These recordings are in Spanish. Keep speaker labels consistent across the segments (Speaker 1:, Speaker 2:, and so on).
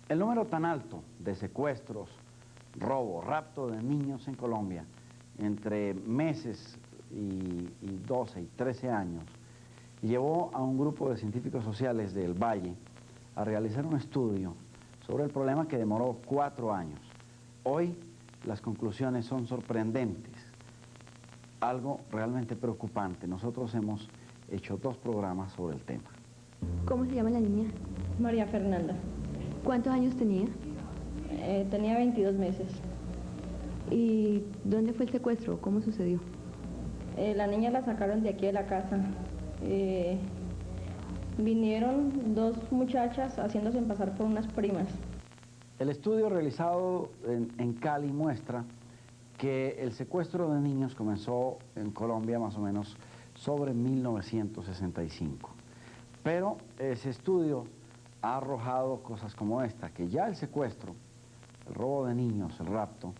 Speaker 1: El número tan alto de secuestros, robo, rapto de niños en Colombia, entre meses y 12 y 13 años, llevó a un grupo de científicos sociales del Valle a realizar un estudio sobre el problema que demoró 4 años. Hoy las conclusiones son sorprendentes, algo realmente preocupante. Nosotros hemos hecho 2 programas sobre el tema.
Speaker 2: ¿Cómo se llama la niña?
Speaker 3: María Fernanda.
Speaker 2: ¿Cuántos años tenía?
Speaker 3: Tenía 22 meses.
Speaker 2: ¿Y dónde fue el secuestro? ¿Cómo sucedió?
Speaker 3: La niña la sacaron de aquí de la casa. Vinieron 2 muchachas haciéndose pasar por unas primas.
Speaker 1: El estudio realizado en Cali muestra que el secuestro de niños comenzó en Colombia más o menos sobre 1965. Pero ese estudio ha arrojado cosas como esta, que ya el secuestro, el robo de niños, el rapto,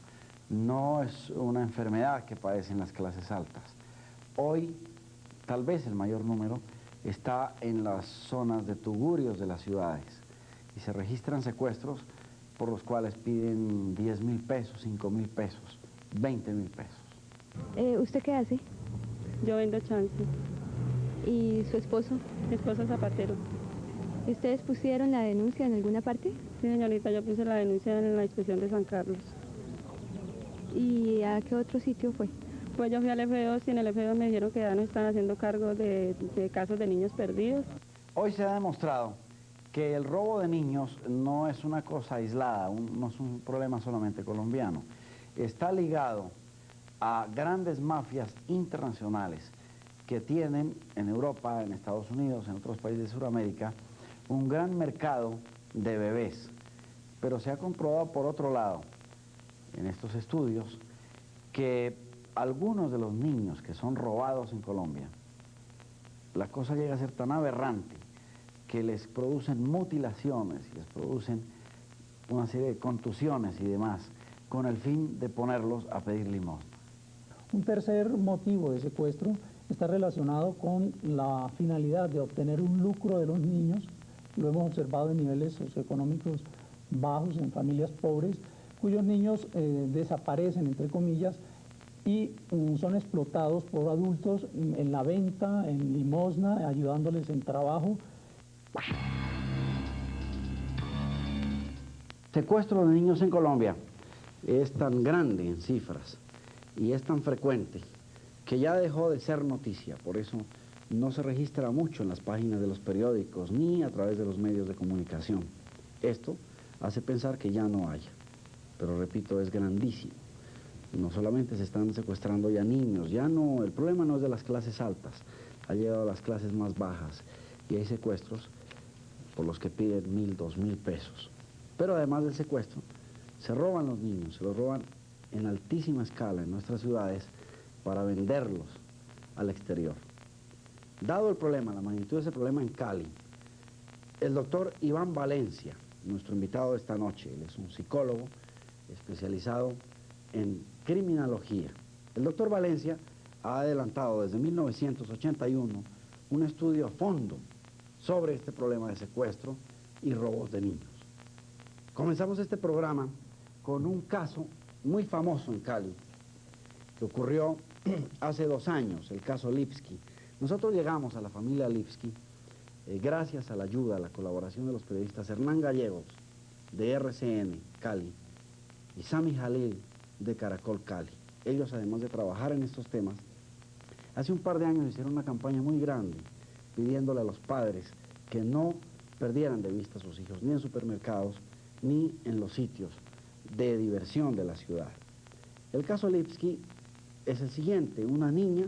Speaker 1: no es una enfermedad que padecen las clases altas. Hoy, tal vez el mayor número está en las zonas de tugurios de las ciudades y se registran secuestros por los cuales piden 10.000 pesos, 5.000 pesos, 20.000 pesos.
Speaker 2: ¿Usted qué hace?
Speaker 4: Yo vendo chance.
Speaker 2: ¿Y su esposo?
Speaker 4: Mi esposo es zapatero.
Speaker 2: ¿Ustedes pusieron la denuncia en alguna parte?
Speaker 4: Sí, señorita, yo puse la denuncia en la inspección de San Carlos.
Speaker 2: ¿Y a qué otro sitio fue?
Speaker 4: Pues yo fui al F2 y en el F2 me dijeron que ya no están haciendo cargo de casos de niños perdidos.
Speaker 1: Hoy se ha demostrado que el robo de niños no es una cosa aislada, no es un problema solamente colombiano. Está ligado a grandes mafias internacionales que tienen en Europa, en Estados Unidos, en otros países de Sudamérica, un gran mercado de bebés. Pero se ha comprobado por otro lado, en estos estudios, que algunos de los niños que son robados en Colombia, la cosa llega a ser tan aberrante que les producen mutilaciones, les producen una serie de contusiones y demás, con el fin de ponerlos a pedir limosna.
Speaker 5: Un tercer motivo de secuestro está relacionado con la finalidad de obtener un lucro de los niños. Lo hemos observado en niveles socioeconómicos bajos, en familias pobres, cuyos niños desaparecen, entre comillas, y son explotados por adultos en la venta, en limosna, ayudándoles en trabajo.
Speaker 1: Secuestro de niños en Colombia es tan grande en cifras y es tan frecuente que ya dejó de ser noticia, por eso no se registra mucho en las páginas de los periódicos ni a través de los medios de comunicación. Esto hace pensar que ya no haya, pero repito, es grandísimo. No solamente se están secuestrando ya niños, ya no, el problema no es de las clases altas, ha llegado a las clases más bajas y hay secuestros por los que piden 1.000, 2.000 pesos. Pero además del secuestro, se roban los niños, se los roban en altísima escala en nuestras ciudades para venderlos al exterior. Dado el problema, la magnitud de ese problema en Cali, el doctor Iván Valencia, nuestro invitado de esta noche, él es un psicólogo especializado en criminología. El doctor Valencia ha adelantado desde 1981 un estudio a fondo sobre este problema de secuestro y robos de niños. Comenzamos este programa con un caso muy famoso en Cali, que ocurrió hace 2 años, el caso Lipski. Nosotros llegamos a la familia Lipski gracias a la ayuda, a la colaboración de los periodistas Hernán Gallegos, de RCN Cali, y Sami Jalil, de Caracol Cali. Ellos, además de trabajar en estos temas, hace un par de años hicieron una campaña muy grande pidiéndole a los padres que no perdieran de vista a sus hijos, ni en supermercados, ni en los sitios de diversión de la ciudad. El caso Lipski es el siguiente: una niña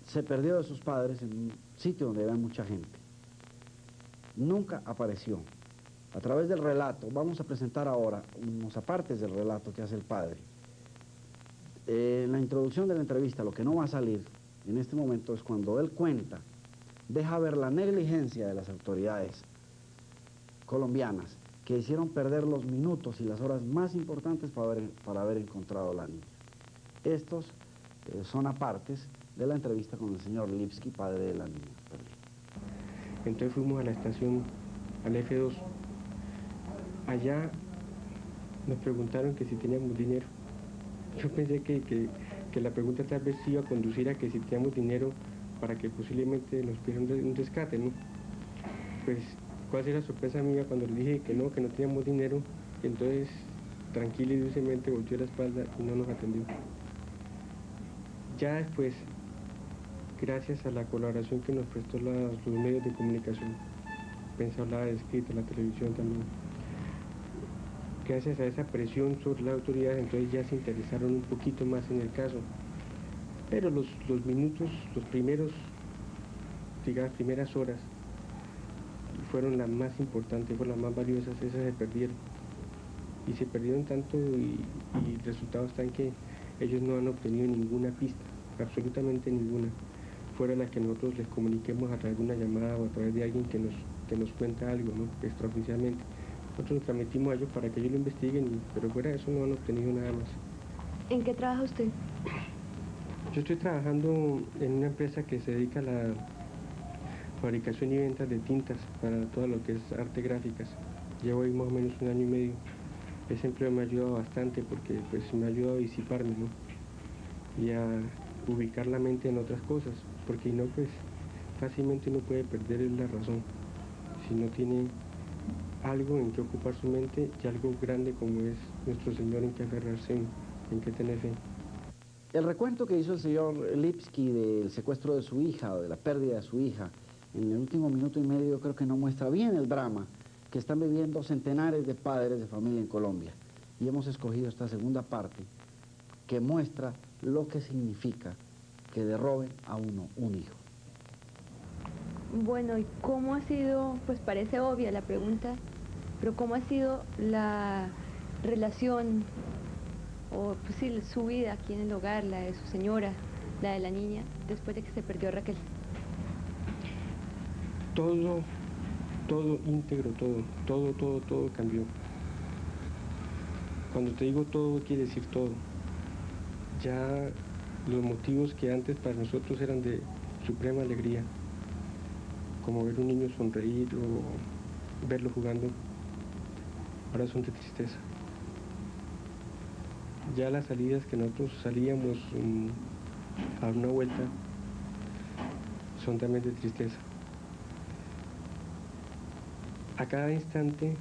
Speaker 1: se perdió de sus padres en un sitio donde había mucha gente. Nunca apareció. A través del relato, vamos a presentar ahora unos apartes del relato que hace el padre. En la introducción de la entrevista, lo que no va a salir en este momento es cuando él cuenta, deja ver la negligencia de las autoridades colombianas que hicieron perder los minutos y las horas más importantes para haber encontrado a la niña. Estos son apartes de la entrevista con el señor Lipski, padre de la niña perdida.
Speaker 6: Entonces fuimos a la estación, al F2, allá nos preguntaron que si teníamos dinero. Yo pensé que la pregunta tal vez iba a conducir a que si teníamos dinero para que posiblemente nos pidieran un rescate, ¿no? Pues, ¿cuál fue la sorpresa mía cuando le dije que no teníamos dinero? Y entonces, tranquila y dulcemente volteó la espalda y no nos atendió. Ya después, gracias a la colaboración que nos prestó los medios de comunicación, pensé hablar de escrito, la televisión también, gracias a esa presión sobre las autoridades, entonces ya se interesaron un poquito más en el caso. Pero los minutos, las primeras horas, fueron las más importantes, fueron las más valiosas, esas se perdieron. Y se perdieron tanto y el resultado está en que ellos no han obtenido ninguna pista, absolutamente ninguna, fuera la que nosotros les comuniquemos a través de una llamada o a través de alguien que nos cuenta algo, ¿no? Extraoficialmente. Nosotros nos transmitimos a ellos para que ellos lo investiguen, pero fuera de eso no han obtenido nada más.
Speaker 2: ¿En qué trabaja usted?
Speaker 6: Yo estoy trabajando en una empresa que se dedica a la fabricación y ventas de tintas para todo lo que es arte gráficas. Llevo ahí más o menos 1 año y medio. Ese empleo me ha ayudado bastante porque pues, me ha ayudado a disiparme, ¿no? Y a ubicar la mente en otras cosas, porque si no, pues fácilmente uno puede perder la razón si no tiene algo en que ocupar su mente y algo grande como es nuestro Señor en que aferrarse, en que tener fe.
Speaker 1: El recuento que hizo el señor Lipski del secuestro de su hija o de la pérdida de su hija en el último minuto y medio yo creo que no muestra bien el drama que están viviendo centenares de padres de familia en Colombia. Y hemos escogido esta segunda parte que muestra lo que significa que derroben a uno un hijo.
Speaker 2: Bueno, ¿y cómo ha sido, pues parece obvia la pregunta, pero cómo ha sido la relación o pues sí, su vida aquí en el hogar, la de su señora, la de la niña, después de que se perdió Raquel?
Speaker 6: Todo íntegro, todo cambió. Cuando te digo todo, quiere decir todo. Ya los motivos que antes para nosotros eran de suprema alegría, como ver un niño sonreír o verlo jugando, ahora son de tristeza. Ya las salidas que nosotros salíamos a una vuelta son también de tristeza. A cada instante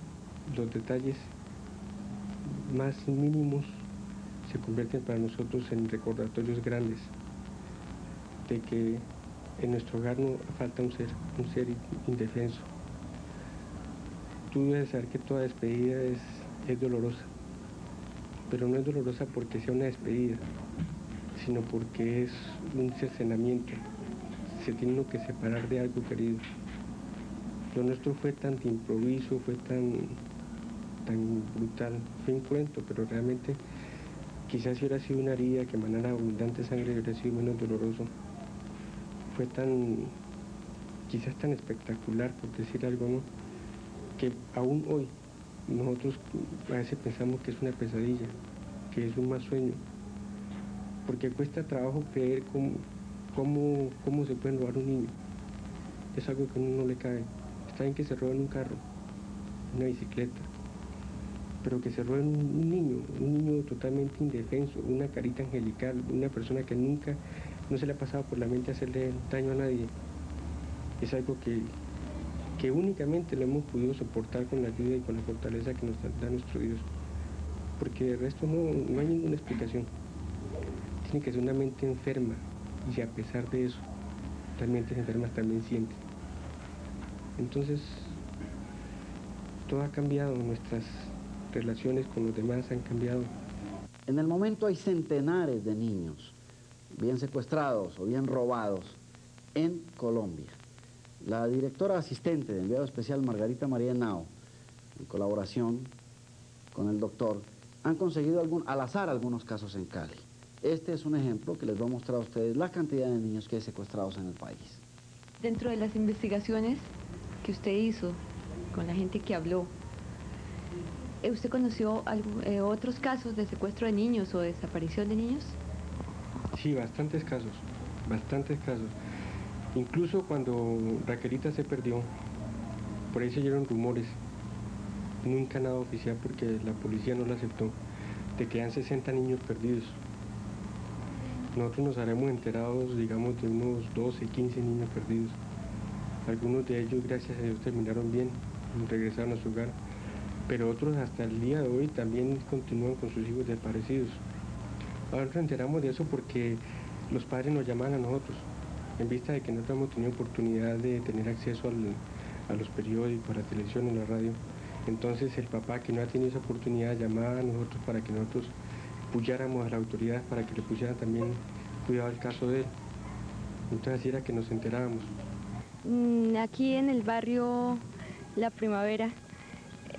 Speaker 6: los detalles más mínimos se convierten para nosotros en recordatorios grandes de que en nuestro hogar no falta un ser indefenso. Tú debes saber que toda despedida es dolorosa, pero no es dolorosa porque sea una despedida, sino porque es un cercenamiento. Se tiene uno que separar de algo querido. Lo nuestro fue tan de improviso, fue tan brutal, fue incruento, pero realmente quizás si hubiera sido una herida que emanara abundante sangre hubiera sido menos doloroso. Fue quizás tan espectacular, por decir algo, ¿no? Que aún hoy nosotros a veces pensamos que es una pesadilla, que es un mal sueño, porque cuesta trabajo creer cómo se puede robar un niño. Es algo que a uno no le cae. Está bien que se roben un carro, una bicicleta, pero que se roben un niño totalmente indefenso, una carita angelical, una persona que nunca no se le ha pasado por la mente hacerle daño a nadie. Es algo que únicamente lo hemos podido soportar con la ayuda y con la fortaleza que nos da nuestro Dios, porque de resto no hay ninguna explicación. Tiene que ser una mente enferma, y a pesar de eso, las mentes enfermas también sienten. Entonces, todo ha cambiado, nuestras relaciones con los demás han cambiado.
Speaker 1: En el momento hay centenares de niños, bien secuestrados o bien robados, en Colombia. La directora asistente del enviado especial Margarita María Henao, en colaboración con el doctor, han conseguido al azar algunos casos en Cali. Este es un ejemplo que les voy a mostrar a ustedes la cantidad de niños que hay secuestrados en el país.
Speaker 2: Dentro de las investigaciones que usted hizo con la gente que habló, ¿usted conoció otros casos de secuestro de niños o desaparición de niños?
Speaker 6: Sí, bastantes casos. Incluso cuando Raquelita se perdió, por ahí se oyeron rumores nunca nada oficial porque la policía no lo aceptó, de que han 60 niños perdidos. Nosotros nos haremos enterados, digamos, de unos 12, 15 niños perdidos. Algunos de ellos, gracias a Dios, terminaron bien, regresaron a su hogar, pero otros hasta el día de hoy también continúan con sus hijos desaparecidos. Ahora nos enteramos de eso porque los padres nos llamaban a nosotros, en vista de que nosotros hemos tenido oportunidad de tener acceso a los periódicos, a la televisión, a la radio. Entonces el papá que no ha tenido esa oportunidad llamaba a nosotros para que nosotros apoyáramos a las autoridades para que le pusieran también cuidado al caso de él. Entonces así era que nos enterábamos.
Speaker 2: Aquí en el barrio La Primavera,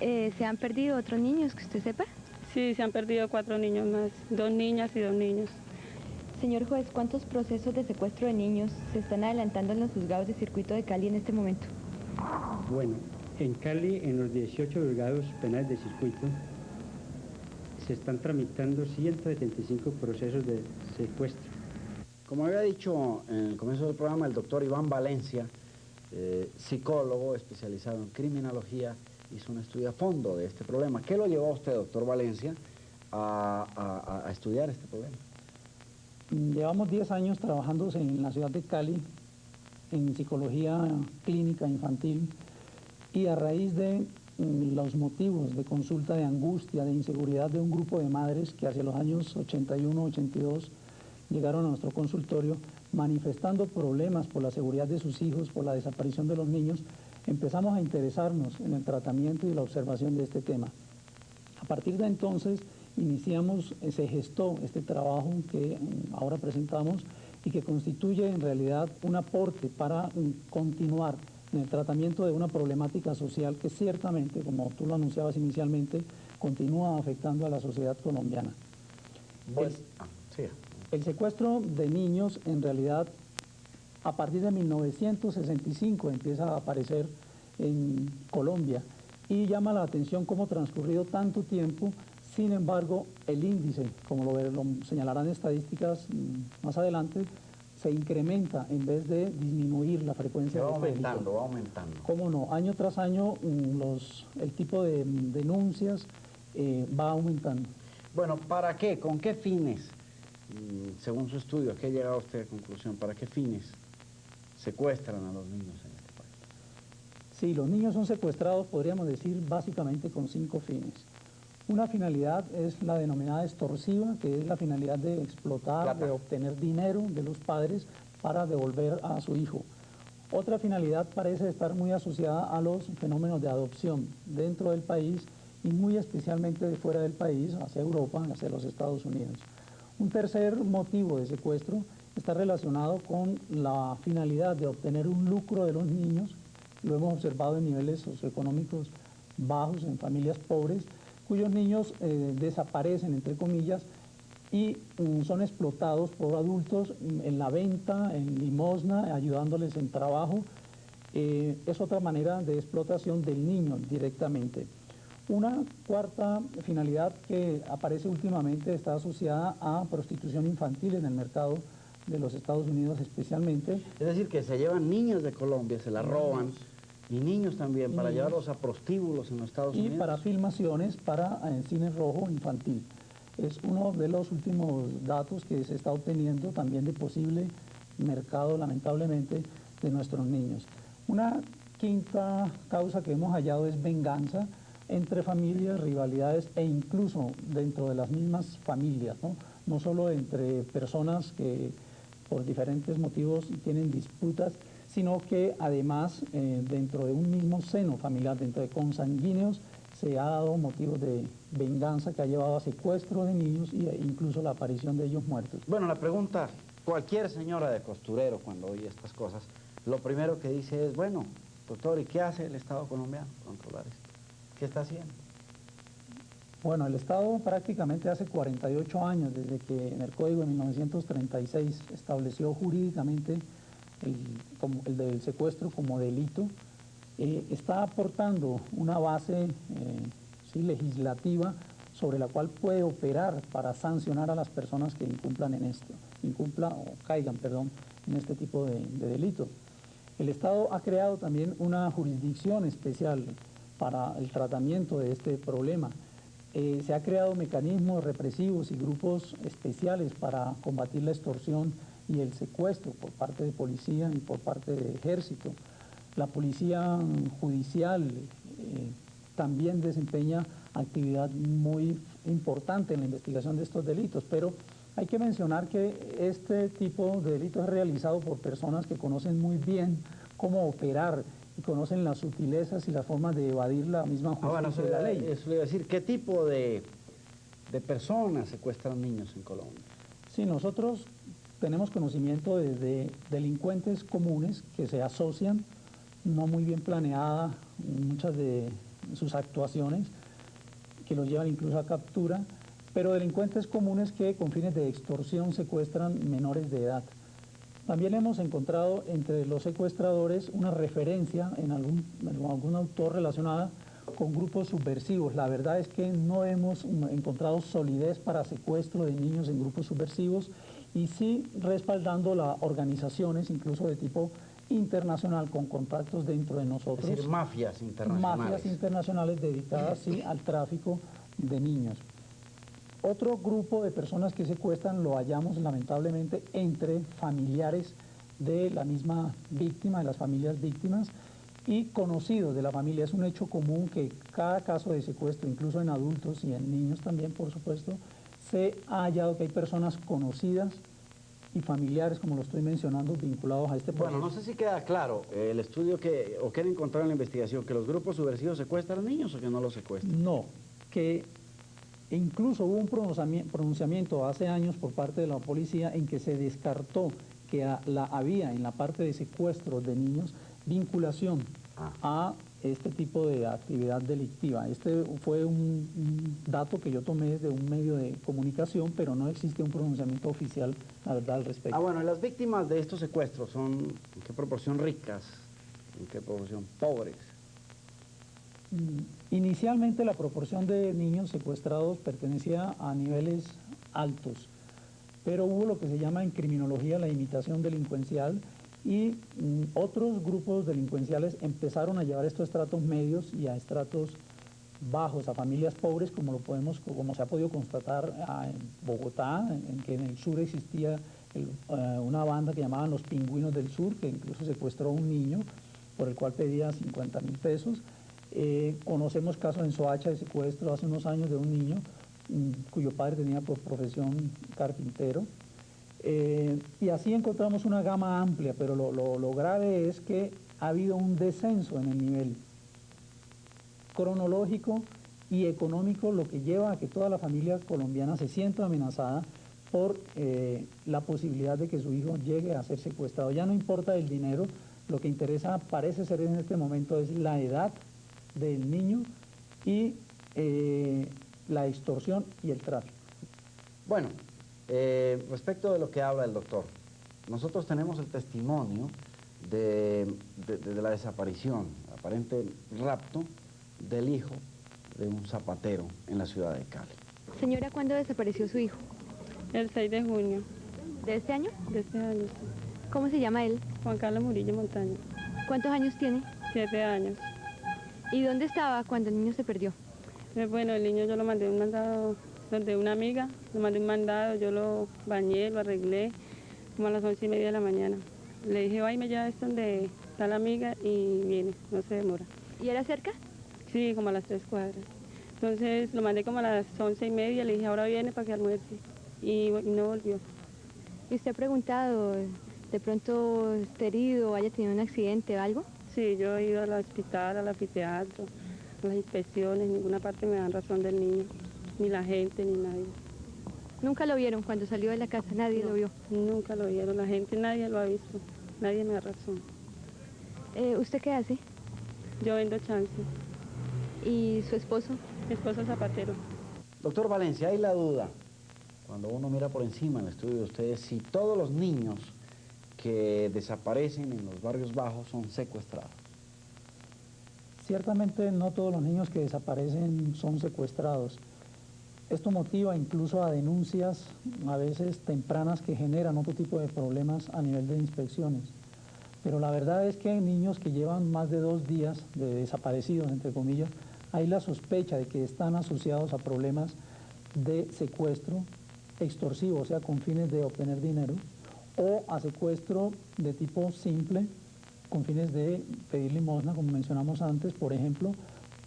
Speaker 2: ¿se han perdido otros niños que usted sepa?
Speaker 4: Sí, se han perdido 4 niños más, 2 niñas y 2 niños.
Speaker 2: Señor juez, ¿cuántos procesos de secuestro de niños se están adelantando en los juzgados de circuito de Cali en este momento?
Speaker 7: Bueno, en Cali, en los 18 juzgados penales de circuito, se están tramitando 175 procesos de secuestro.
Speaker 1: Como había dicho en el comienzo del programa, el doctor Iván Valencia, psicólogo especializado en criminología, hizo un estudio a fondo de este problema. ¿Qué lo llevó a usted, doctor Valencia, a estudiar este problema?
Speaker 5: Llevamos 10 años trabajando en la ciudad de Cali en psicología clínica infantil y a raíz de los motivos de consulta de angustia, de inseguridad de un grupo de madres que hacia los años 81-82 llegaron a nuestro consultorio manifestando problemas por la seguridad de sus hijos, por la desaparición de los niños, empezamos a interesarnos en el tratamiento y la observación de este tema. A partir de entonces se gestó este trabajo que ahora presentamos y que constituye en realidad un aporte para continuar en el tratamiento de una problemática social que ciertamente, como tú lo anunciabas inicialmente, continúa afectando a la sociedad colombiana. El secuestro de niños, en realidad, a partir de 1965 empieza a aparecer en Colombia y llama la atención cómo transcurrido tanto tiempo. Sin embargo, el índice, como lo señalarán estadísticas más adelante, se incrementa en vez de disminuir la frecuencia de este delito.
Speaker 1: Va aumentando.
Speaker 5: ¿Cómo no? Año tras año el tipo de denuncias va aumentando.
Speaker 1: Bueno, ¿para qué? ¿Con qué fines? Según su estudio, ¿a qué ha llegado usted a conclusión? ¿Para qué fines secuestran a los niños en este país?
Speaker 5: Sí, los niños son secuestrados, podríamos decir, básicamente con 5 fines. Una finalidad es la denominada extorsiva, que es la finalidad de explotar,
Speaker 1: Plata.
Speaker 5: de obtener dinero de los padres para devolver a su hijo. Otra finalidad parece estar muy asociada a los fenómenos de adopción dentro del país y muy especialmente de fuera del país, hacia Europa, hacia los Estados Unidos. Un tercer motivo de secuestro está relacionado con la finalidad de obtener un lucro de los niños. Lo hemos observado en niveles socioeconómicos bajos, en familias pobres, cuyos niños desaparecen, entre comillas, y son explotados por adultos en la venta, en limosna, ayudándoles en trabajo. Es otra manera de explotación del niño directamente. Una cuarta finalidad que aparece últimamente está asociada a prostitución infantil en el mercado de los Estados Unidos especialmente.
Speaker 1: Es decir, que se llevan niños de Colombia, se las roban, y niños también, para llevarlos a prostíbulos en los Estados Unidos.
Speaker 5: Y para filmaciones, para cine rojo infantil. Es uno de los últimos datos que se está obteniendo también de posible mercado, lamentablemente, de nuestros niños. Una quinta causa que hemos hallado es venganza entre familias, rivalidades e incluso dentro de las mismas familias, ¿no? No solo entre personas que por diferentes motivos tienen disputas, sino que además dentro de un mismo seno familiar, dentro de consanguíneos, se ha dado motivos de venganza que ha llevado a secuestro de niños e incluso la aparición de ellos muertos.
Speaker 1: Bueno, la pregunta, cualquier señora de costurero cuando oye estas cosas, lo primero que dice es, bueno, doctor, ¿y qué hace el Estado colombiano para controlar esto? ¿Qué está haciendo?
Speaker 5: Bueno, el Estado prácticamente hace 48 años, desde que en el Código de 1936 estableció jurídicamente el del secuestro como delito, está aportando una base legislativa sobre la cual puede operar para sancionar a las personas que caigan en este tipo de delito. El Estado ha creado también una jurisdicción especial para el tratamiento de este problema. Se ha creado mecanismos represivos y grupos especiales para combatir la extorsión y el secuestro por parte de policía y por parte de ejército. La policía judicial también desempeña actividad muy importante en la investigación de estos delitos, pero hay que mencionar que este tipo de delitos es realizado por personas que conocen muy bien cómo operar y conocen las sutilezas y las formas de evadir la misma justicia de la ley.
Speaker 1: Eso le iba a decir, ¿qué tipo de personas secuestran niños en Colombia?
Speaker 5: Sí, nosotros tenemos conocimiento de delincuentes comunes que se asocian, no muy bien planeada muchas de sus actuaciones, que los llevan incluso a captura, pero delincuentes comunes que con fines de extorsión secuestran menores de edad. También hemos encontrado entre los secuestradores una referencia en algún autor relacionada con grupos subversivos. La verdad es que no hemos encontrado solidez para secuestro de niños en grupos subversivos y sí respaldando las organizaciones, incluso de tipo internacional, con contactos dentro de nosotros.
Speaker 1: Es decir, mafias internacionales.
Speaker 5: Mafias internacionales dedicadas, sí, al tráfico de niños. Otro grupo de personas que secuestran lo hallamos lamentablemente entre familiares de la misma víctima, de las familias víctimas, y conocidos de la familia. Es un hecho común que cada caso de secuestro, incluso en adultos y en niños también, por supuesto, se ha hallado que hay personas conocidas y familiares, como lo estoy mencionando, vinculados a este proceso.
Speaker 1: Bueno, no sé si queda claro el estudio o que han encontrado en la investigación, que los grupos subversivos secuestran niños o que no los secuestran.
Speaker 5: No, que incluso hubo un pronunciamiento hace años por parte de la policía en que se descartó que había en la parte de secuestro de niños vinculación a este tipo de actividad delictiva. Este fue un dato que yo tomé de un medio de comunicación, pero no existe un pronunciamiento oficial, la verdad, al respecto.
Speaker 1: Bueno, las víctimas de estos secuestros son ¿en qué proporción ricas? ¿En qué proporción pobres?
Speaker 5: Inicialmente la proporción de niños secuestrados pertenecía a niveles altos, pero hubo lo que se llama en criminología la imitación delincuencial y otros grupos delincuenciales empezaron a llevar estos estratos medios y a estratos bajos, a familias pobres, como se ha podido constatar en Bogotá, en que en el sur existía una banda que llamaban los Pingüinos del Sur, que incluso secuestró a un niño por el cual pedía 50.000 pesos. Conocemos casos en Soacha de secuestro hace unos años de un niño cuyo padre tenía por profesión carpintero. Y así encontramos una gama amplia, pero lo grave es que ha habido un descenso en el nivel cronológico y económico, lo que lleva a que toda la familia colombiana se sienta amenazada por la posibilidad de que su hijo llegue a ser secuestrado. Ya no importa el dinero, lo que interesa parece ser en este momento es la edad del niño y la extorsión y el tráfico.
Speaker 1: Bueno, respecto de lo que habla el doctor, nosotros tenemos el testimonio de la desaparición, aparente rapto del hijo de un zapatero en la ciudad de Cali.
Speaker 2: Señora, ¿cuándo desapareció su hijo?
Speaker 4: El 6 de junio
Speaker 2: ¿De este año?
Speaker 4: de este año, sí.
Speaker 2: ¿Cómo se llama él?
Speaker 4: Juan Carlos Murillo Montaño,
Speaker 2: ¿Cuántos años tiene?
Speaker 4: 7 años.
Speaker 2: ¿Y dónde estaba cuando el niño se perdió?
Speaker 4: Bueno, el niño yo lo mandé un mandado donde una amiga, le mandé un mandado, yo lo bañé, lo arreglé, como a las 11:30 de la mañana. Le dije, ay, me lleva esto donde está la amiga y viene, no se demora.
Speaker 2: ¿Y era cerca?
Speaker 4: Sí, como a las 3 cuadras. Entonces lo mandé como a las 11:30, le dije, ahora viene para que almuerce. Y no volvió.
Speaker 2: ¿Y usted ha preguntado, de pronto está herido o haya tenido un accidente o algo?
Speaker 4: Sí, yo he ido al hospital, al anfiteatro, a las inspecciones, en ninguna parte me dan razón del niño, ni la gente, ni nadie.
Speaker 2: ¿Nunca lo vieron cuando salió de la casa? Nadie lo vio.
Speaker 4: Nunca lo vieron, la gente, nadie lo ha visto, nadie me da razón.
Speaker 2: ¿Usted qué hace?
Speaker 4: Yo vendo chance,
Speaker 2: ¿Y su esposo?
Speaker 4: mi esposo es zapatero.
Speaker 1: Doctor Valencia, hay la duda, cuando uno mira por encima en el estudio de ustedes, si todos los niños que desaparecen en los barrios bajos son secuestrados.
Speaker 5: Ciertamente no todos los niños que desaparecen son secuestrados. Esto motiva incluso a denuncias a veces tempranas que generan otro tipo de problemas a nivel de inspecciones. Pero la verdad es que hay niños que llevan más de 2 días de desaparecidos, entre comillas. Hay la sospecha de que están asociados a problemas de secuestro extorsivo, o sea, con fines de obtener dinero, o a secuestro de tipo simple, con fines de pedir limosna, como mencionamos antes, por ejemplo,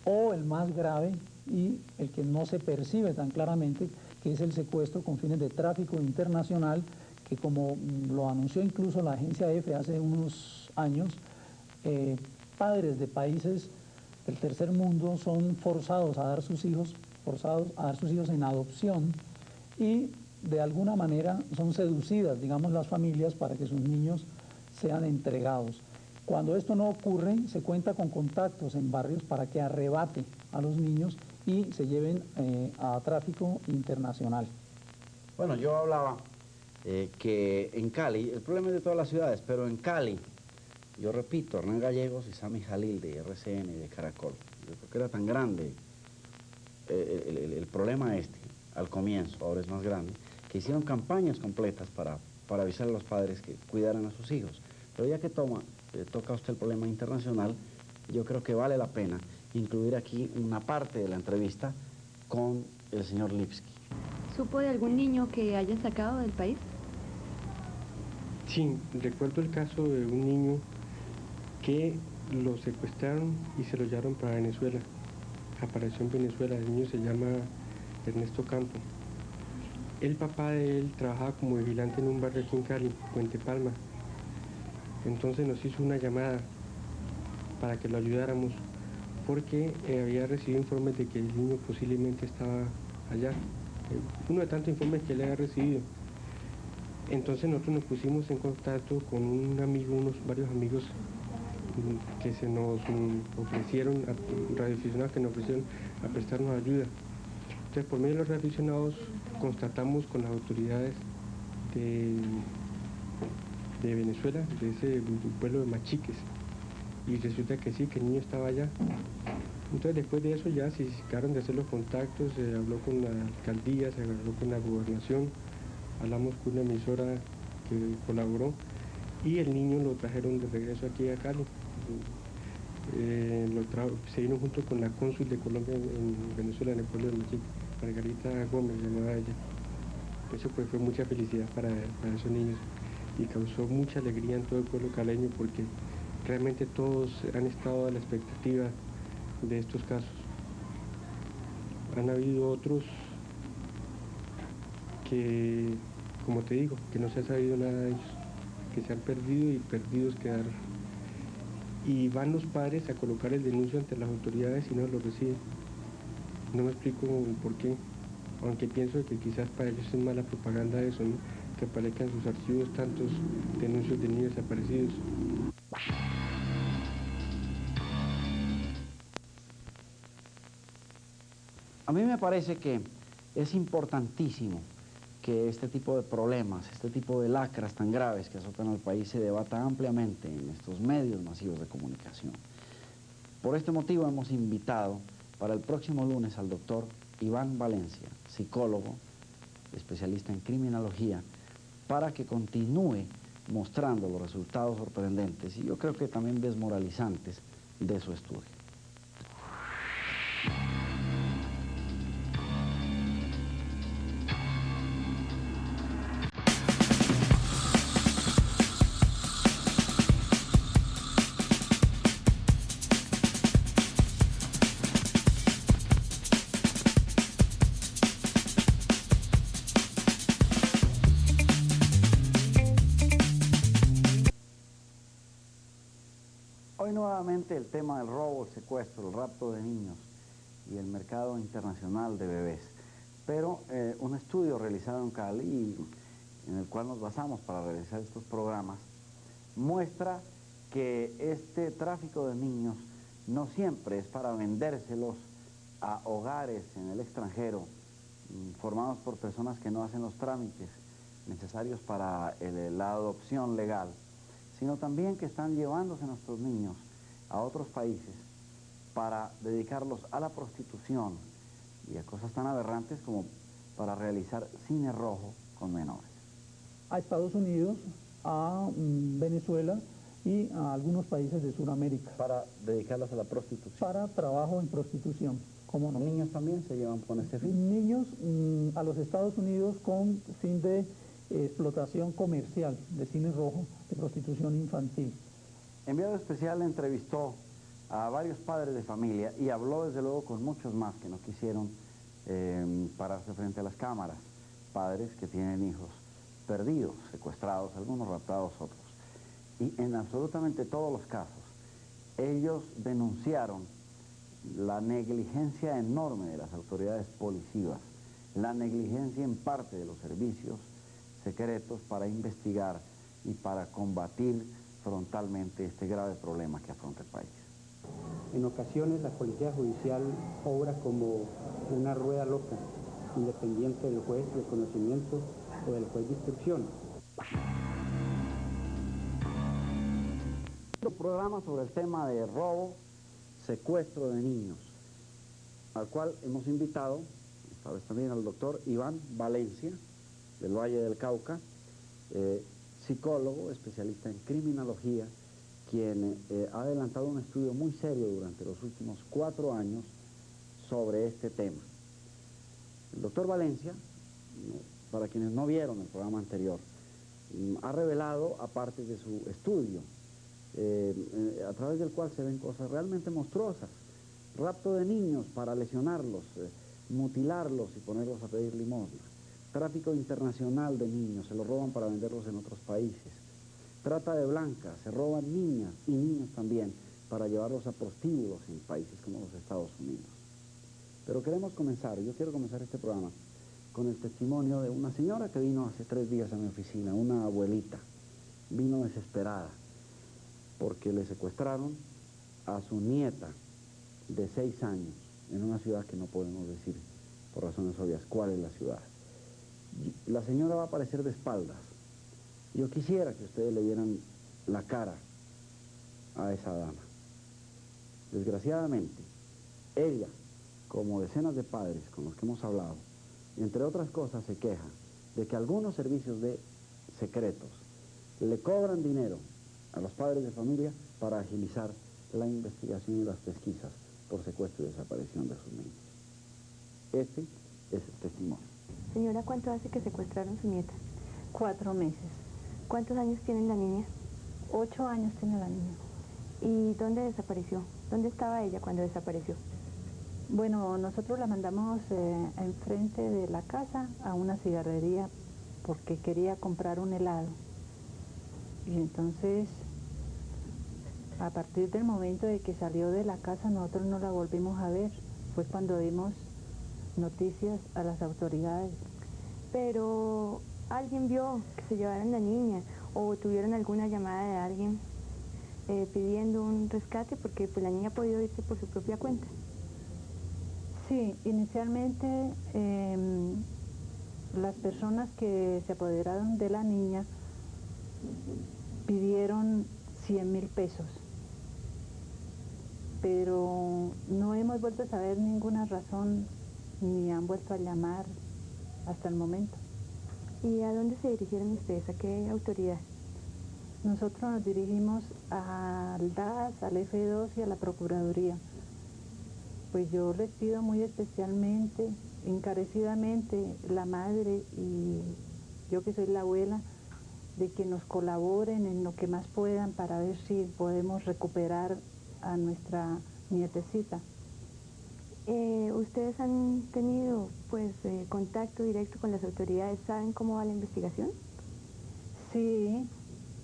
Speaker 5: o el más grave y el que no se percibe tan claramente, que es el secuestro con fines de tráfico internacional, que como lo anunció incluso la agencia EFE hace unos años, padres de países del tercer mundo son forzados a dar sus hijos en adopción y de alguna manera son seducidas, digamos, las familias para que sus niños sean entregados. Cuando esto no ocurre, se cuenta con contactos en barrios para que arrebate a los niños y se lleven a tráfico internacional.
Speaker 1: Bueno, yo hablaba que en Cali, el problema es de todas las ciudades, pero en Cali, yo repito, Hernán Gallegos y Sami Jalil de RCN y de Caracol, yo creo que era tan grande el problema al comienzo, ahora es más grande, que hicieron campañas completas para avisar a los padres que cuidaran a sus hijos. Pero ya que toca usted el problema internacional, yo creo que vale la pena incluir aquí una parte de la entrevista con el señor Lipski.
Speaker 2: ¿Supo de algún niño que hayan sacado del país?
Speaker 6: Sí, recuerdo el caso de un niño que lo secuestraron y se lo llevaron para Venezuela. Apareció en Venezuela, el niño se llama Ernesto Campo. El papá de él trabajaba como vigilante en un barrio aquí en Cali, Puente Palma. Entonces nos hizo una llamada para que lo ayudáramos porque había recibido informes de que el niño posiblemente estaba allá. Uno de tantos informes que él había recibido. Entonces nosotros nos pusimos en contacto con un amigo, varios amigos que se nos ofrecieron, radioaficionados que nos ofrecieron a prestarnos ayuda. Entonces por medio de los radioaficionados constatamos con las autoridades de Venezuela, de ese pueblo de Machiques, y resulta que sí, que el niño estaba allá. Entonces después de eso ya se quedaron de hacer los contactos, se habló con la alcaldía, se habló con la gobernación, hablamos con una emisora que colaboró y el niño lo trajeron de regreso aquí a Cali. Se vino junto con la cónsul de Colombia en Venezuela, en el pueblo de Machiques, Margarita Gómez, llamada ella. Eso pues fue mucha felicidad para esos niños y causó mucha alegría en todo el pueblo caleño porque realmente todos han estado a la expectativa de estos casos. Han habido otros que, como te digo, que no se ha sabido nada de ellos, que se han perdido y perdidos quedaron. Y van los padres a colocar el denuncio ante las autoridades y no lo reciben. No me explico por qué, aunque pienso que quizás para ellos es mala propaganda eso, ¿no? Que aparezcan en sus archivos tantos denuncios de niños desaparecidos.
Speaker 1: A mí me parece que es importantísimo que este tipo de problemas, este tipo de lacras tan graves que azotan al país se debata ampliamente en estos medios masivos de comunicación. Por este motivo hemos invitado para el próximo lunes al doctor Iván Valencia, psicólogo, especialista en criminología, para que continúe mostrando los resultados sorprendentes y yo creo que también desmoralizantes de su estudio. Hoy nuevamente el tema del robo, el secuestro, el rapto de niños y el mercado internacional de bebés. Pero un estudio realizado en Cali, en el cual nos basamos para realizar estos programas, muestra que este tráfico de niños no siempre es para vendérselos a hogares en el extranjero, formados por personas que no hacen los trámites necesarios para la adopción legal, sino también que están llevándose a nuestros niños a otros países para dedicarlos a la prostitución y a cosas tan aberrantes como para realizar cine rojo con menores.
Speaker 5: A Estados Unidos, a Venezuela y a algunos países de Sudamérica.
Speaker 1: Para dedicarlas a la prostitución.
Speaker 5: Para trabajo en prostitución, ¿cómo no?
Speaker 1: ¿Niños también se llevan con este fin?
Speaker 5: Niños a los Estados Unidos con fin de explotación comercial, de cine rojo, de prostitución infantil.
Speaker 1: Enviado especial entrevistó a varios padres de familia y habló desde luego con muchos más que no quisieron pararse frente a las cámaras. Padres que tienen hijos perdidos, secuestrados, algunos raptados, otros. Y en absolutamente todos los casos, ellos denunciaron la negligencia enorme de las autoridades policivas, la negligencia en parte de los servicios secretos para investigar y para combatir frontalmente este grave problema que afronta el país.
Speaker 7: En ocasiones la policía judicial obra como una rueda loca, independiente del juez de conocimiento o del juez de instrucción.
Speaker 1: Un programa sobre el tema de robo, secuestro de niños, al cual hemos invitado, esta vez también al doctor Iván Valencia, del Valle del Cauca, psicólogo, especialista en criminología, quien ha adelantado un estudio muy serio durante los últimos 4 años sobre este tema. El doctor Valencia, para quienes no vieron el programa anterior, ha revelado, aparte de su estudio, a través del cual se ven cosas realmente monstruosas, rapto de niños para lesionarlos, mutilarlos y ponerlos a pedir limosna, tráfico internacional de niños, se los roban para venderlos en otros países, trata de blancas, se roban niñas y niños también para llevarlos a prostíbulos en países como los Estados Unidos. Pero queremos comenzar, yo quiero comenzar este programa con el testimonio de una señora que vino hace 3 días a mi oficina, una abuelita, vino desesperada porque le secuestraron a su nieta de 6 años en una ciudad que no podemos decir por razones obvias cuál es la ciudad. La señora va a aparecer de espaldas. Yo quisiera que ustedes le vieran la cara a esa dama. Desgraciadamente, ella, como decenas de padres con los que hemos hablado, entre otras cosas se queja de que algunos servicios de secretos le cobran dinero a los padres de familia para agilizar la investigación y las pesquisas por secuestro y desaparición de sus niños. Este es el testimonio.
Speaker 2: Señora, ¿cuánto hace que secuestraron su nieta?
Speaker 8: 4 meses.
Speaker 2: ¿Cuántos años tiene la niña?
Speaker 8: 8 años tiene la niña.
Speaker 2: ¿Y dónde desapareció? ¿Dónde estaba ella cuando desapareció?
Speaker 8: Bueno, nosotros la mandamos enfrente de la casa a una cigarrería porque quería comprar un helado. Y entonces, a partir del momento de que salió de la casa, nosotros no la volvimos a ver. Fue cuando dimos noticias a las autoridades.
Speaker 2: Pero alguien vio que se llevaron la niña o tuvieron alguna llamada de alguien pidiendo un rescate porque pues, la niña ha podido irse por su propia cuenta.
Speaker 8: Sí, inicialmente las personas que se apoderaron de la niña pidieron 100.000 pesos, pero no hemos vuelto a saber ninguna razón ni han vuelto a llamar hasta el momento.
Speaker 2: ¿Y a dónde se dirigieron ustedes? ¿A qué autoridad?
Speaker 8: Nosotros nos dirigimos al DAS, al F2 y a la Procuraduría. Pues yo les pido muy especialmente, encarecidamente, la madre y yo que soy la abuela, de que nos colaboren en lo que más puedan para ver si podemos recuperar a nuestra nietecita.
Speaker 2: ¿Ustedes han tenido pues contacto directo con las autoridades? ¿Saben cómo va la investigación?
Speaker 8: Sí,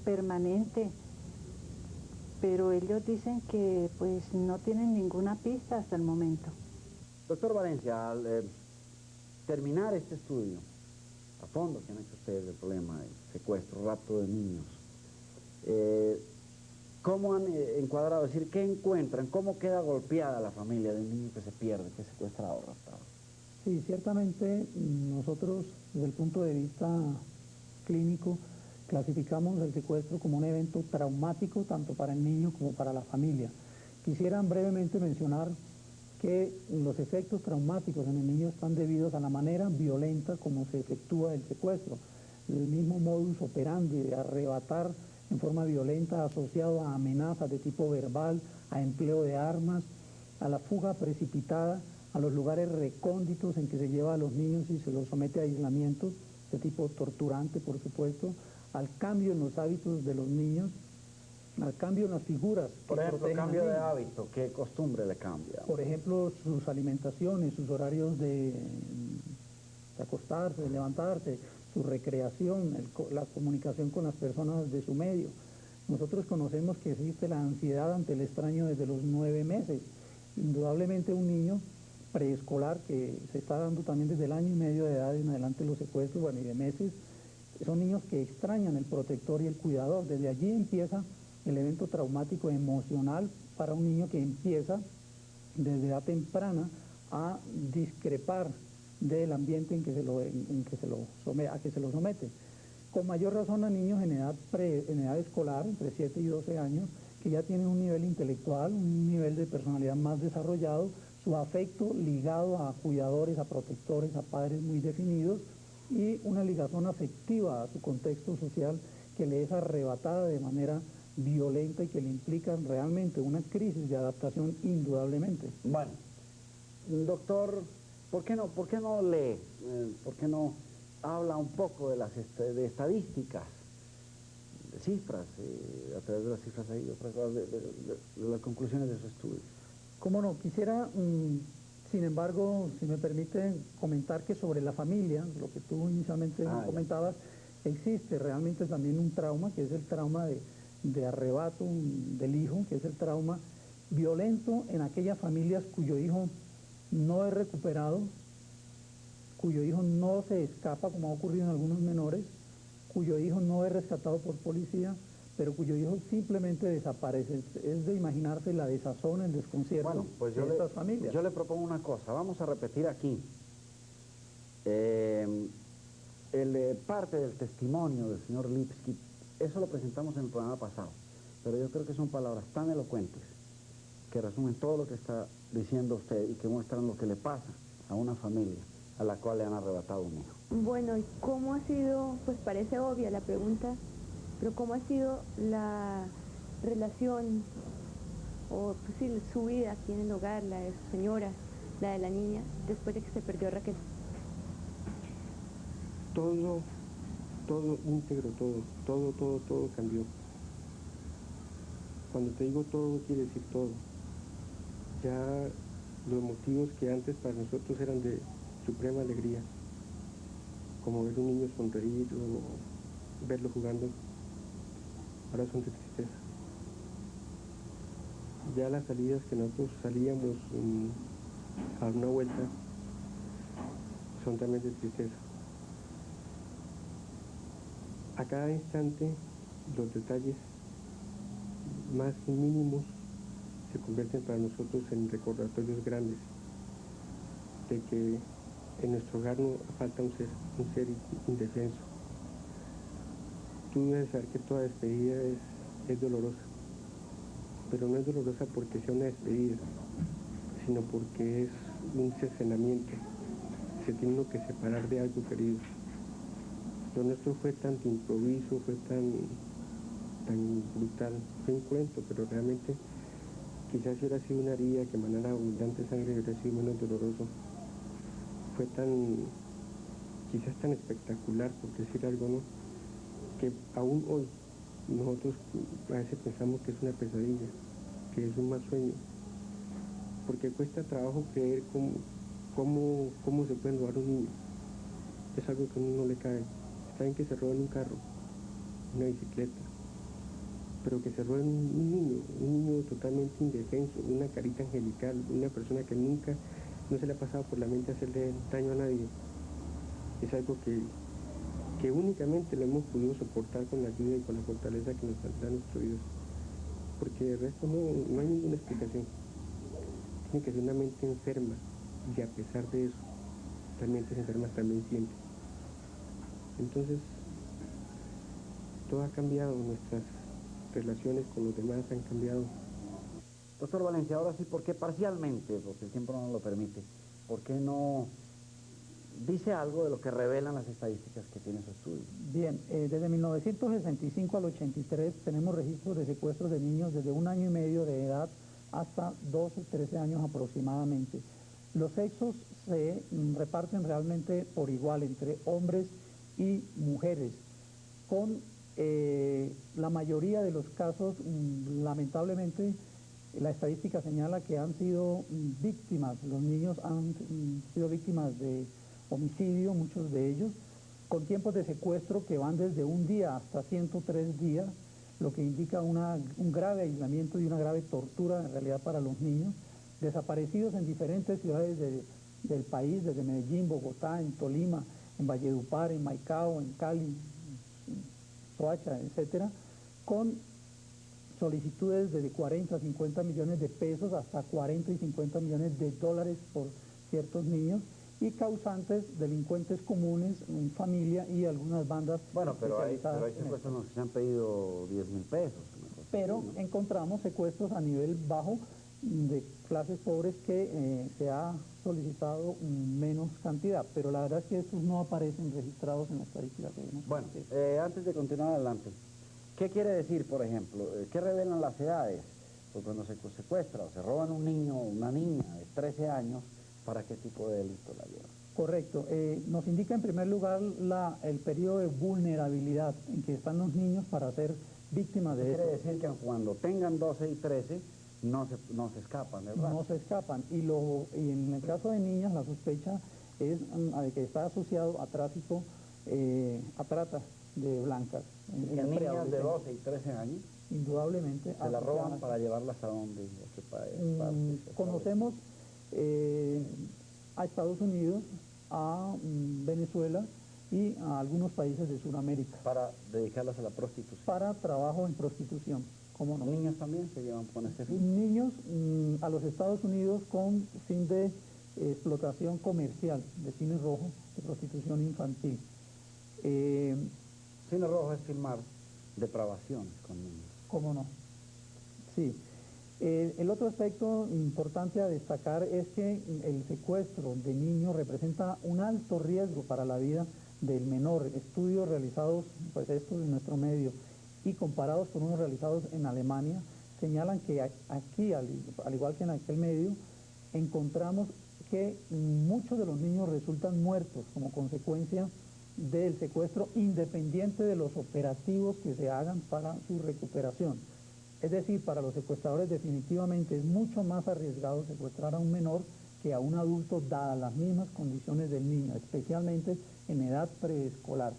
Speaker 8: permanente, pero ellos dicen que pues no tienen ninguna pista hasta el momento.
Speaker 1: Doctor Valencia, al terminar este estudio a fondo que han hecho ustedes del problema del secuestro, rapto de niños, ¿cómo han encuadrado? Es decir, ¿qué encuentran? ¿Cómo queda golpeada la familia del niño que se pierde, que es secuestrado o raptado?
Speaker 5: Sí, ciertamente nosotros desde el punto de vista clínico clasificamos el secuestro como un evento traumático tanto para el niño como para la familia. Quisiera brevemente mencionar que los efectos traumáticos en el niño están debidos a la manera violenta como se efectúa el secuestro, el mismo modus operandi de arrebatar en forma violenta, asociado a amenazas de tipo verbal, a empleo de armas, a la fuga precipitada, a los lugares recónditos en que se lleva a los niños y se los somete a aislamiento, de tipo torturante, por supuesto, al cambio en los hábitos de los niños, al cambio en las figuras.
Speaker 1: Por ejemplo, cambio de hábito, ¿qué costumbre le cambia?
Speaker 5: Por ejemplo, sus alimentaciones, sus horarios de acostarse, de levantarse, su recreación, la comunicación con las personas de su medio. Nosotros conocemos que existe la ansiedad ante el extraño desde los 9 meses. Indudablemente un niño preescolar, que se está dando también desde el año y medio de edad en adelante los secuestros, bueno, y de meses, son niños que extrañan el protector y el cuidador. Desde allí empieza el evento traumático emocional para un niño que empieza desde edad temprana a discrepar del ambiente a que se lo somete. Con mayor razón a niños en edad escolar, entre 7 y 12 años, que ya tienen un nivel intelectual, un nivel de personalidad más desarrollado, su afecto ligado a cuidadores, a protectores, a padres muy definidos, y una ligación afectiva a su contexto social que le es arrebatada de manera violenta y que le implica realmente una crisis de adaptación indudablemente.
Speaker 1: Bueno, doctor, ¿por qué no lee? ¿Por qué no habla un poco de las de estadísticas, de cifras, a través de las cifras ahí, otras cosas, de las conclusiones de su estudio?
Speaker 5: Cómo no, quisiera, sin embargo, si me permiten comentar que sobre la familia, lo que tú inicialmente comentabas, existe realmente también un trauma, que es el trauma de arrebato del hijo, que es el trauma violento en aquellas familias cuyo hijo no es recuperado, cuyo hijo no se escapa, como ha ocurrido en algunos menores, cuyo hijo no es rescatado por policía, pero cuyo hijo simplemente desaparece. Es de imaginarse la desazón, el desconcierto de estas familias.
Speaker 1: Yo le propongo una cosa, vamos a repetir aquí parte del testimonio del señor Lipski. Eso lo presentamos en el programa pasado, pero yo creo que son palabras tan elocuentes que resumen todo lo que está diciendo usted y que muestran lo que le pasa a una familia a la cual le han arrebatado un hijo.
Speaker 2: Bueno, ¿y cómo ha sido, pues parece obvia la pregunta, pero cómo ha sido la relación, o pues sí, su vida aquí en el hogar, la de su señora, la de la niña, después de que se perdió Raquel?
Speaker 6: Todo íntegro, todo cambió. Cuando te digo todo, quiere decir todo. Ya los motivos que antes para nosotros eran de suprema alegría, como ver un niño sonreír o verlo jugando, ahora son de tristeza. Ya las salidas que nosotros salíamos a una vuelta son también de tristeza. A cada instante los detalles más mínimos se convierten para nosotros en recordatorios grandes de que en nuestro hogar no falta un ser indefenso. Tú debes saber que toda despedida es dolorosa, pero no es dolorosa porque sea una despedida, sino porque es un cercenamiento. Se tiene uno que separar de algo querido. Lo nuestro fue tan de improviso, fue tan brutal, fue un cuento, pero realmente quizás si hubiera sido una herida que emanara abundante sangre hubiera sido menos doloroso. Fue quizás tan espectacular, por decir algo, ¿no? Que aún hoy nosotros a veces pensamos que es una pesadilla, que es un mal sueño, porque cuesta trabajo creer cómo se puede robar un niño. Es algo que a uno no le cae. Saben que se roban un carro, una bicicleta, pero que se roben un niño totalmente indefenso, una carita angelical, una persona que nunca, no se le ha pasado por la mente hacerle daño a nadie. Es algo que únicamente lo hemos podido soportar con la ayuda y con la fortaleza que nos da nuestro Dios, porque de resto no hay ninguna explicación. Tiene que ser una mente enferma, y a pesar de eso, las mentes enfermas también sienten. Entonces, todo ha cambiado, nuestras relaciones con los demás han cambiado.
Speaker 1: Doctor Valencia, ahora sí, ¿por qué parcialmente? Porque el tiempo no nos lo permite. ¿Por qué no dice algo de lo que revelan las estadísticas que tiene su estudio.
Speaker 5: Bien, desde 1965 al 83 tenemos registros de secuestros de niños desde 1 año y medio de edad hasta 12, 13 años aproximadamente. Los sexos se reparten realmente por igual entre hombres y mujeres, con la mayoría de los casos, lamentablemente, la estadística señala que han sido víctimas, los niños han sido víctimas de homicidio, muchos de ellos, con tiempos de secuestro que van desde 1 día hasta 103 días, lo que indica un grave aislamiento y una grave tortura en realidad para los niños, desaparecidos en diferentes ciudades del país, desde Medellín, Bogotá, en Tolima, en Valledupar, en Maicao, en Cali, en Soacha, etcétera, con solicitudes de 40 a 50 millones de pesos hasta 40 y 50 millones de dólares por ciertos niños, y causantes, delincuentes comunes, familia y algunas bandas.
Speaker 1: Bueno, pero hay
Speaker 5: especializadas en
Speaker 1: secuestros
Speaker 5: esto.
Speaker 1: en los que se han pedido 10.000 pesos. una cosa
Speaker 5: Pero
Speaker 1: así, ¿no?
Speaker 5: encontramos secuestros a nivel bajo de clases pobres que se ha solicitado menos cantidad, pero la verdad es que estos no aparecen registrados en la estadística que vemos.
Speaker 1: Bueno, antes de continuar adelante, ¿qué quiere decir, por ejemplo? ¿Qué revelan las edades? Pues cuando se secuestra o se roban un niño o una niña de 13 años, ¿para qué tipo de delito la llevan?
Speaker 5: Correcto. Nos indica en primer lugar el periodo de vulnerabilidad en que están los niños para ser víctimas de
Speaker 1: Quiere
Speaker 5: eso.
Speaker 1: decir que cuando tengan 12 y 13 no se escapan del rastro.
Speaker 5: No se escapan. Y en el caso de niñas la sospecha es de que está asociado a tráfico, a trata de blancas.
Speaker 1: Y que niñas de 12 y 13 años
Speaker 5: indudablemente
Speaker 1: se las roban
Speaker 5: asociadas.
Speaker 1: para llevarlas a dónde, a qué país.
Speaker 5: Conocemos a Estados Unidos, a Venezuela y a algunos países de Sudamérica.
Speaker 1: Para dedicarlas a la prostitución.
Speaker 5: Para trabajo en prostitución, ¿cómo no?
Speaker 1: Niños también se llevan con este fin.
Speaker 5: Niños a los Estados Unidos con fin de explotación comercial, de cine rojo, de prostitución infantil.
Speaker 1: Cine rojo es filmar depravaciones con niños.
Speaker 5: ¿Cómo no? Sí. El otro aspecto importante a destacar es que el secuestro de niños representa un alto riesgo para la vida del menor. Estudios realizados, pues estos en nuestro medio, y comparados con unos realizados en Alemania, señalan que aquí, al igual que en aquel medio, encontramos que muchos de los niños resultan muertos como consecuencia del secuestro, independiente de los operativos que se hagan para su recuperación. Es decir, para los secuestradores definitivamente es mucho más arriesgado secuestrar a un menor que a un adulto, dadas las mismas condiciones del niño, especialmente en edad preescolar,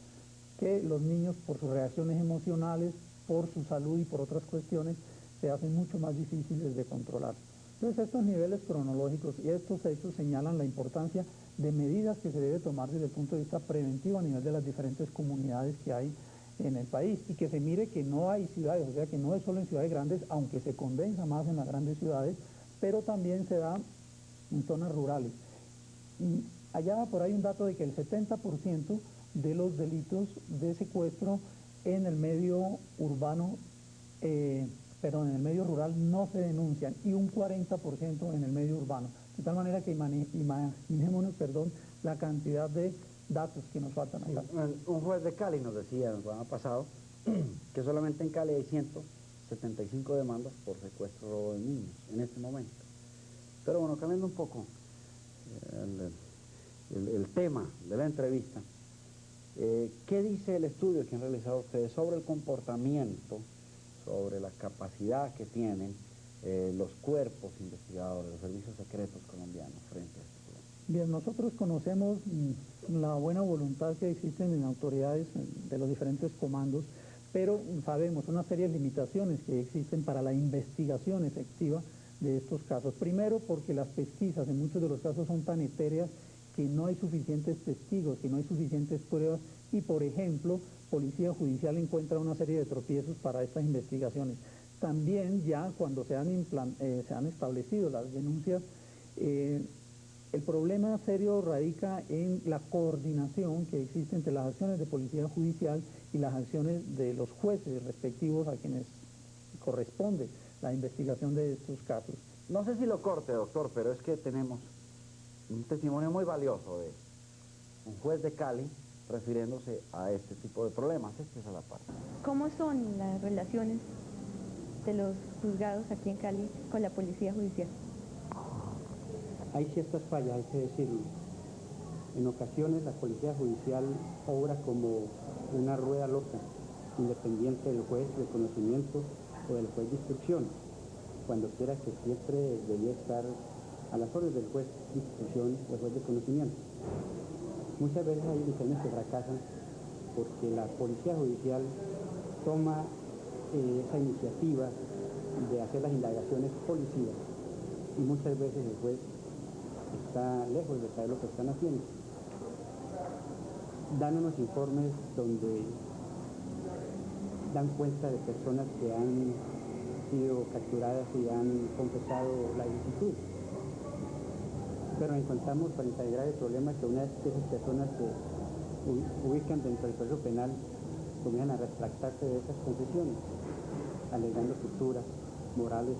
Speaker 5: que los niños por sus reacciones emocionales, por su salud y por otras cuestiones, se hacen mucho más difíciles de controlar. Entonces estos niveles cronológicos y estos hechos señalan la importancia de medidas que se debe tomar desde el punto de vista preventivo a nivel de las diferentes comunidades que hay en el país, y que se mire que no hay ciudades, o sea que no es solo en ciudades grandes, aunque se condensa más en las grandes ciudades, pero también se da en zonas rurales. Y allá por ahí un dato de que el 70% de los delitos de secuestro en el medio urbano, en el medio rural no se denuncian, y un 40% en el medio urbano. De tal manera que imaginémonos, la cantidad de datos que nos faltan acá.
Speaker 1: Un juez de Cali nos decía el programa pasado que solamente en Cali hay 175 demandas por secuestro robo de niños en este momento. Pero bueno, cambiando un poco el tema de la entrevista, ¿qué dice el estudio que han realizado ustedes sobre el comportamiento, sobre la capacidad que tienen los cuerpos investigadores, los servicios secretos colombianos frente a este problema?
Speaker 5: Bien, nosotros conocemos la buena voluntad que existen en autoridades de los diferentes comandos, pero sabemos una serie de limitaciones que existen para la investigación efectiva de estos casos. Primero, porque las pesquisas en muchos de los casos son tan etéreas que no hay suficientes testigos, que no hay suficientes pruebas, y por ejemplo, Policía Judicial encuentra una serie de tropiezos para estas investigaciones. También ya cuando se han establecido las denuncias, el problema serio radica en la coordinación que existe entre las acciones de Policía Judicial y las acciones de los jueces respectivos a quienes corresponde la investigación de estos casos.
Speaker 1: No sé si lo corte, doctor, pero es que tenemos un testimonio muy valioso un juez de Cali refiriéndose a este tipo de problemas. Esta es la parte.
Speaker 2: ¿Cómo son las relaciones de los juzgados aquí en Cali con la policía judicial?
Speaker 7: Hay ciertas fallas, hay que decirlo. En ocasiones la policía judicial obra como una rueda loca, independiente del juez de conocimiento o del juez de instrucción, cuando quiera que siempre debía estar a las órdenes del juez de instrucción o juez de conocimiento. Muchas veces hay decisiones que fracasan porque la policía judicial toma esa iniciativa de hacer las indagaciones policías y muchas veces el juez está lejos de saber lo que están haciendo. Dan unos informes donde dan cuenta de personas que han sido capturadas y han confesado la ilicitud. Pero encontramos frente al grave problema que una vez que esas personas se ubican dentro del proceso penal, comienzan a retractarse de esas confesiones, alegando estructuras morales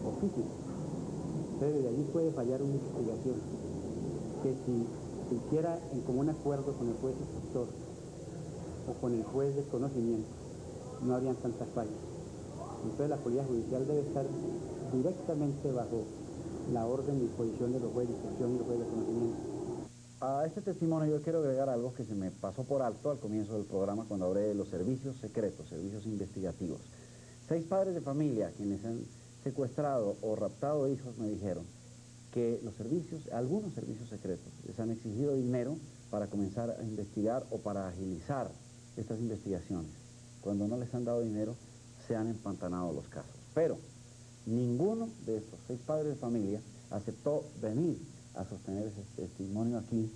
Speaker 7: o físicas. Entonces, de allí puede fallar una investigación, que si se hiciera en común acuerdo con el juez instructor o con el juez de conocimiento, no habrían tantas fallas. Entonces la policía judicial debe estar directamente bajo la orden y disposición de los jueces de instrucción y los jueces de conocimiento.
Speaker 1: A este testimonio yo quiero agregar algo que se me pasó por alto al comienzo del programa cuando hablé de los servicios secretos, servicios investigativos. 6 padres de familia quienes han secuestrado o raptado hijos me dijeron que los servicios, algunos servicios secretos, les han exigido dinero para comenzar a investigar o para agilizar estas investigaciones. Cuando no les han dado dinero, se han empantanado los casos. Pero ninguno de estos 6 padres de familia aceptó venir a sostener ese testimonio aquí,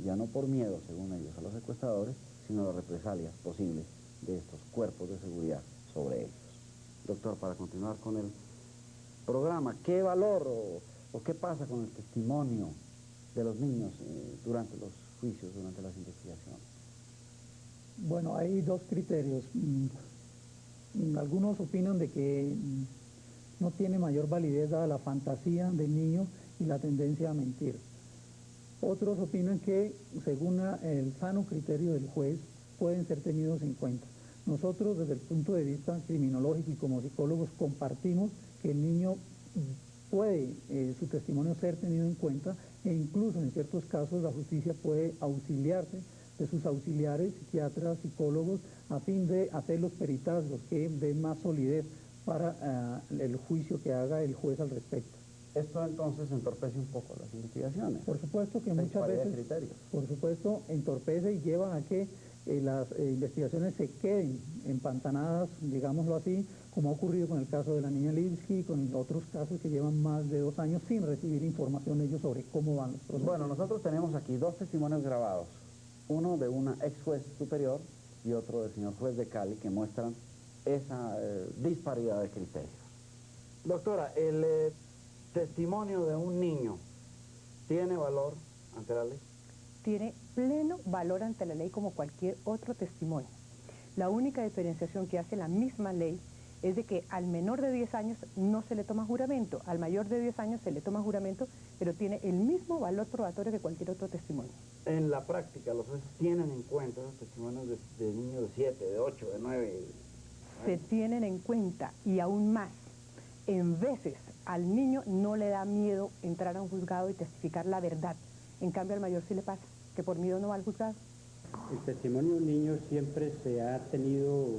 Speaker 1: ya no por miedo, según ellos, a los secuestradores, sino a las represalias posibles de estos cuerpos de seguridad sobre ellos. Doctor, para continuar con el programa, ¿qué valor o qué pasa con el testimonio de los niños durante los juicios, durante las investigaciones?
Speaker 5: Bueno, hay 2 criterios. Algunos opinan de que no tiene mayor validez dada la fantasía del niño y la tendencia a mentir. Otros opinan que, según el sano criterio del juez, pueden ser tenidos en cuenta. Nosotros, desde el punto de vista criminológico y como psicólogos, compartimos que el niño puede su testimonio ser tenido en cuenta e incluso en ciertos casos la justicia puede auxiliarse de sus auxiliares, psiquiatras, psicólogos, a fin de hacer los peritazgos que den más solidez para el juicio que haga el juez al respecto.
Speaker 1: Esto entonces entorpece un poco las investigaciones.
Speaker 5: Por supuesto que muchas veces, por supuesto, entorpece y lleva a que las investigaciones se queden empantanadas, digámoslo así, como ha ocurrido con el caso de la niña Lipsky y con otros casos que llevan más de 2 años sin recibir información ellos sobre cómo van los procesos.
Speaker 1: Bueno, nosotros tenemos aquí 2 testimonios grabados, uno de una ex juez superior y otro del señor juez de Cali, que muestran esa disparidad de criterios. Doctora, el testimonio de un niño tiene valor ante la ley.
Speaker 9: Tiene pleno valor ante la ley como cualquier otro testimonio. La única diferenciación que hace la misma ley es de que al menor de 10 años no se le toma juramento, al mayor de 10 años se le toma juramento, pero tiene el mismo valor probatorio que cualquier otro testimonio.
Speaker 1: En la práctica, los jueces tienen en cuenta esos testimonios de niños de 7, de 8, de 9...
Speaker 9: Se tienen en cuenta, y aún más, en veces al niño no le da miedo entrar a un juzgado y testificar la verdad. En cambio al mayor sí le pasa, que por miedo no va al juzgado.
Speaker 7: El testimonio de un niño siempre se ha tenido,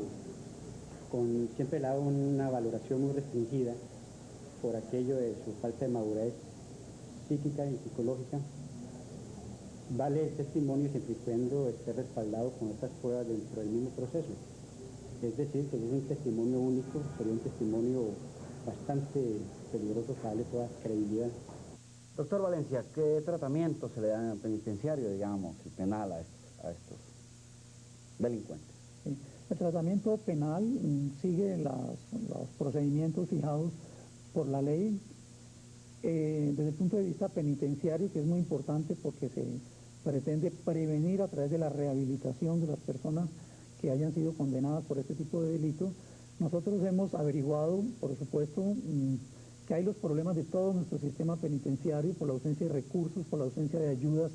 Speaker 7: siempre le ha dado una valoración muy restringida por aquello de su falta de madurez psíquica y psicológica. Vale el testimonio siempre y cuando esté respaldado con otras pruebas dentro del mismo proceso. Es decir, que si es un testimonio único, sería un testimonio bastante peligroso para darle toda credibilidad.
Speaker 1: Doctor Valencia, ¿qué tratamiento se le da en el penitenciario, digamos, y penal a estos delincuentes?
Speaker 5: Sí. El tratamiento penal sigue los procedimientos fijados por la ley. Desde el punto de vista penitenciario, que es muy importante porque se pretende prevenir a través de la rehabilitación de las personas que hayan sido condenadas por este tipo de delitos, nosotros hemos averiguado, por supuesto, que hay los problemas de todo nuestro sistema penitenciario por la ausencia de recursos, por la ausencia de ayudas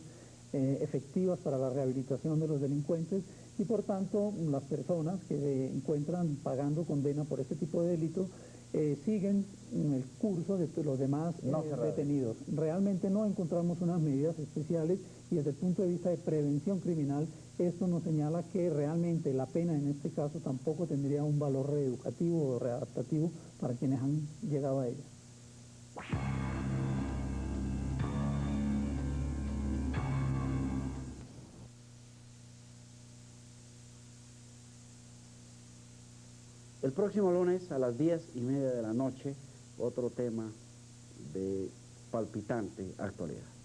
Speaker 5: efectivas para la rehabilitación de los delincuentes y por tanto las personas que se encuentran pagando condena por este tipo de delito siguen el curso de los demás detenidos. Realmente no encontramos unas medidas especiales y desde el punto de vista de prevención criminal esto nos señala que realmente la pena en este caso tampoco tendría un valor reeducativo o readaptativo para quienes han llegado a ella.
Speaker 1: El próximo lunes a las 10:30 de la noche, otro tema de palpitante actualidad.